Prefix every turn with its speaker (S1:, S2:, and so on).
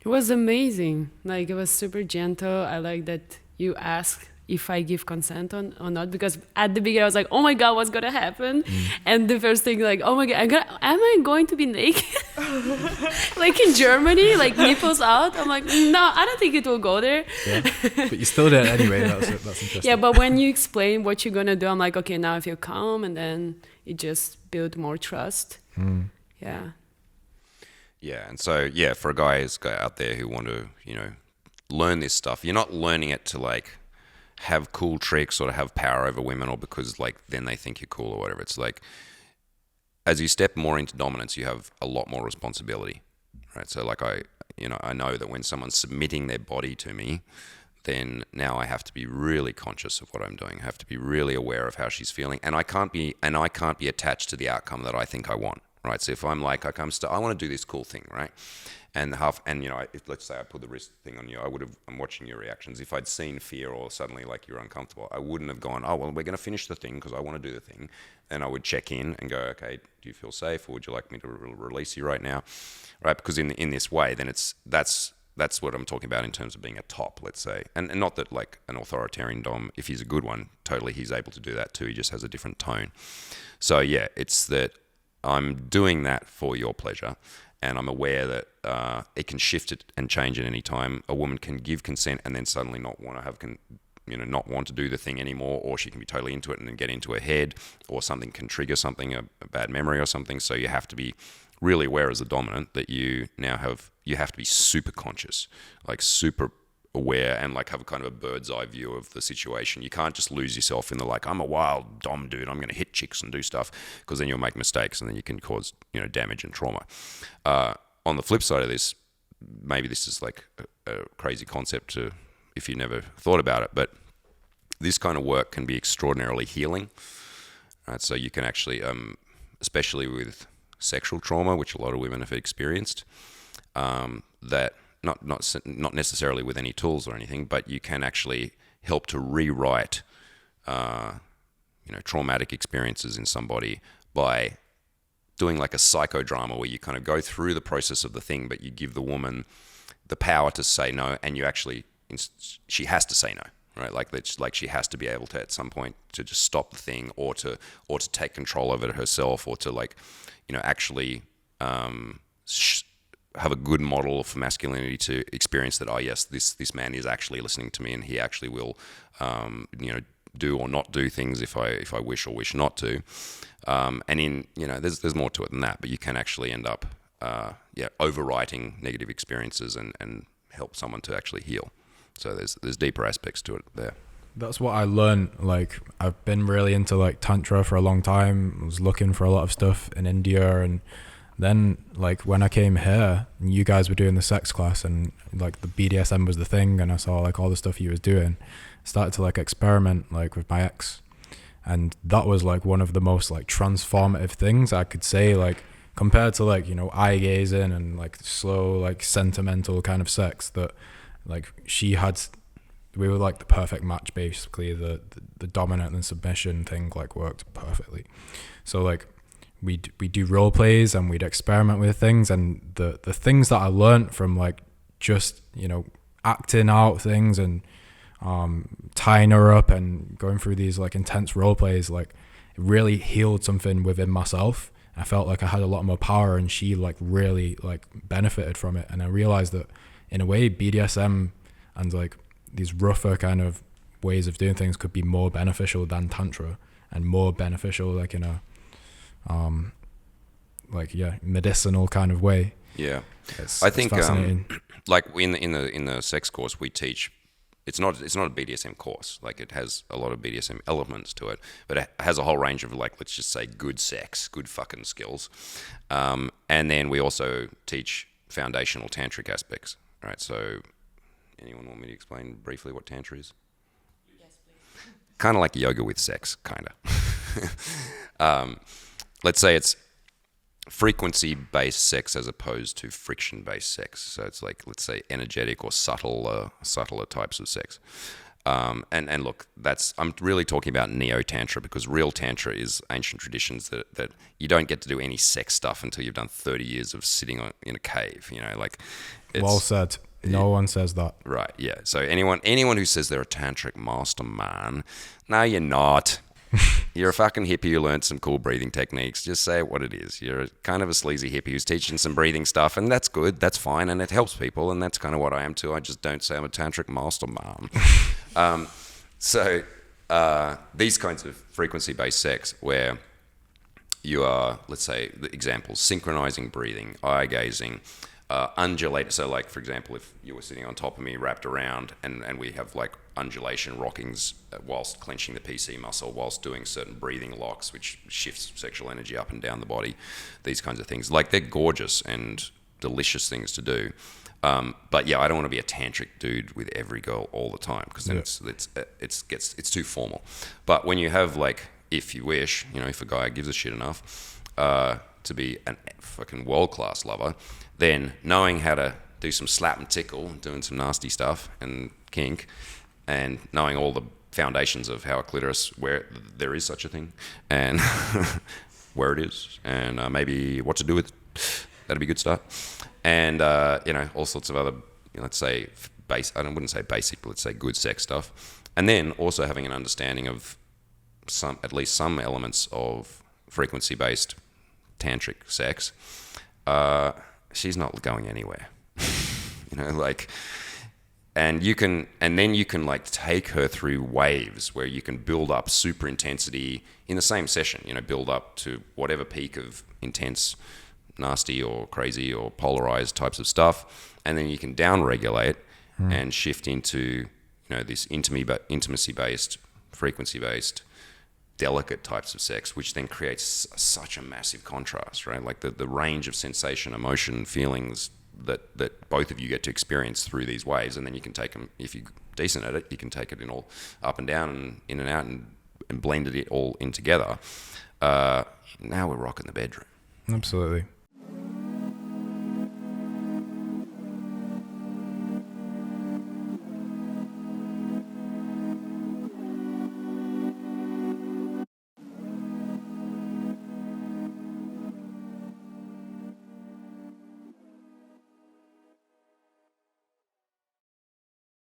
S1: It was amazing. Like, it was super gentle. I like that you ask if I give consent or not, because at the beginning I was like, oh my God, what's gonna happen? And the first thing, like, oh my God, am I going to be naked? Like in Germany, like nipples out. I'm like, no, I don't think it will go there.
S2: Yeah, but you still did it anyway. That's interesting.
S1: Yeah, but when you explain what you're gonna do, I'm like, okay, now I feel calm, and then it just build more trust. Yeah.
S3: Yeah, and so yeah, for a guys out there who want to, learn this stuff, you're not learning it to like have cool tricks or to have power over women, or because like then they think you're cool or whatever. It's like as you step more into dominance, you have a lot more responsibility, right? So like I know that when someone's submitting their body to me, then now I have to be really conscious of what I'm doing. I have to be really aware of how she's feeling, and I can't be attached to the outcome that I think I want. Right, so if I'm like, okay, I want to do this cool thing, right? And if, let's say I put the wrist thing on you, I'm watching your reactions. If I'd seen fear or suddenly like you're uncomfortable, I wouldn't have gone, oh well, we're going to finish the thing because I want to do the thing. And I would check in and go, okay, do you feel safe, or would you like me to release you right now, right? Because in this way, then that's what I'm talking about in terms of being a top, let's say, and not that like an authoritarian dom, if he's a good one, totally he's able to do that too. He just has a different tone. So yeah, it's that. I'm doing that for your pleasure, and I'm aware that it can shift it and change at any time. A woman can give consent and then suddenly not want to have, not want to do the thing anymore, or she can be totally into it and then get into her head, or something can trigger something, a bad memory or something. So you have to be really aware as a dominant that you have to be super conscious, like super aware, and like have a kind of a bird's eye view of the situation. You can't just lose yourself in the like, I'm a wild dom dude, I'm going to hit chicks and do stuff, because then you'll make mistakes and then you can cause damage and trauma. On the flip side of this, maybe this is like a crazy concept to if you never thought about it, but this kind of work can be extraordinarily healing. Right? So you can actually, especially with sexual trauma, which a lot of women have experienced, that not necessarily with any tools or anything, but you can actually help to rewrite, traumatic experiences in somebody by doing like a psychodrama where you kind of go through the process of the thing, but you give the woman the power to say no, and she has to say no, right? Like she has to be able to at some point to just stop the thing, or to take control over it herself, or to like, actually have a good model for masculinity to experience that, oh yes, this man is actually listening to me, and he actually will, do or not do things if I wish or wish not to. And there's more to it than that, but you can actually end up, overwriting negative experiences and help someone to actually heal. So there's deeper aspects to it there.
S2: That's what I learned. Like, I've been really into like Tantra for a long time. I was looking for a lot of stuff in India, and then like when I came here and you guys were doing the sex class and like the BDSM was the thing, and I saw like all the stuff you was doing, I started to like experiment like with my ex, and that was like one of the most like transformative things I could say, like compared to like, eye gazing and like slow, like sentimental kind of sex that like we were like the perfect match. Basically the dominant and submission thing like worked perfectly. So like we do role plays and we'd experiment with things, and the things that I learned from like just acting out things and tying her up and going through these like intense role plays, like it really healed something within myself. I felt like I had a lot more power, and she like really like benefited from it. And I realized that in a way BDSM and like these rougher kind of ways of doing things could be more beneficial than Tantra, and more beneficial like in a medicinal kind of way.
S3: Yeah, I think like in the sex course we teach, it's not a BDSM course. Like it has a lot of BDSM elements to it, but it has a whole range of like, let's just say good sex, good fucking skills, and then we also teach foundational tantric aspects. Right. So, anyone want me to explain briefly what Tantra is?
S1: Yes, please.
S3: Kind of like yoga with sex, kind of. Let's say it's frequency-based sex as opposed to friction-based sex. So it's like, let's say, energetic or subtler types of sex. And look, I'm really talking about neo-tantra, because real tantra is ancient traditions that you don't get to do any sex stuff until you've done 30 years of sitting in a cave. Like
S2: Well said. No one says that.
S3: Right, yeah. So anyone who says they're a tantric master, man, no, you're not. You're a fucking hippie who learned some cool breathing techniques. Just say it what it is. You're kind of a sleazy hippie who's teaching some breathing stuff, and that's good. That's fine, and it helps people, and that's kind of what I am too. I just don't say I'm a tantric master, man. So these kinds of frequency-based sex where you are, let's say, the examples, synchronizing breathing, eye gazing, undulate. So like, for example, if you were sitting on top of me wrapped around and we have like undulation rockings whilst clenching the PC muscle, whilst doing certain breathing locks, which shifts sexual energy up and down the body, these kinds of things. Like, they're gorgeous and delicious things to do. But yeah, I don't want to be a tantric dude with every girl all the time, because then it's too formal. But when you have, like, if you wish, if a guy gives a shit enough to be a fucking world-class lover, then knowing how to do some slap and tickle, doing some nasty stuff and kink, and knowing all the foundations of how a clitoris, where there is such a thing, and where it is, and maybe what to do with it, that'd be a good start. And all sorts of other, let's say, I wouldn't say basic, but let's say good sex stuff. And then also having an understanding of at least some elements of frequency-based tantric sex. She's not going anywhere. And then you can like take her through waves where you can build up super intensity in the same session, build up to whatever peak of intense, nasty or crazy or polarized types of stuff. And then you can down-regulate and shift into, this intimacy-based, frequency-based, delicate types of sex, which then creates such a massive contrast, right? Like the range of sensation, emotion, feelings that both of you get to experience through these waves, and then you can take them, if you're decent at it, you can take it in all up and down and in and out and blend it all in together. Now we're rocking the bedroom.
S2: Absolutely.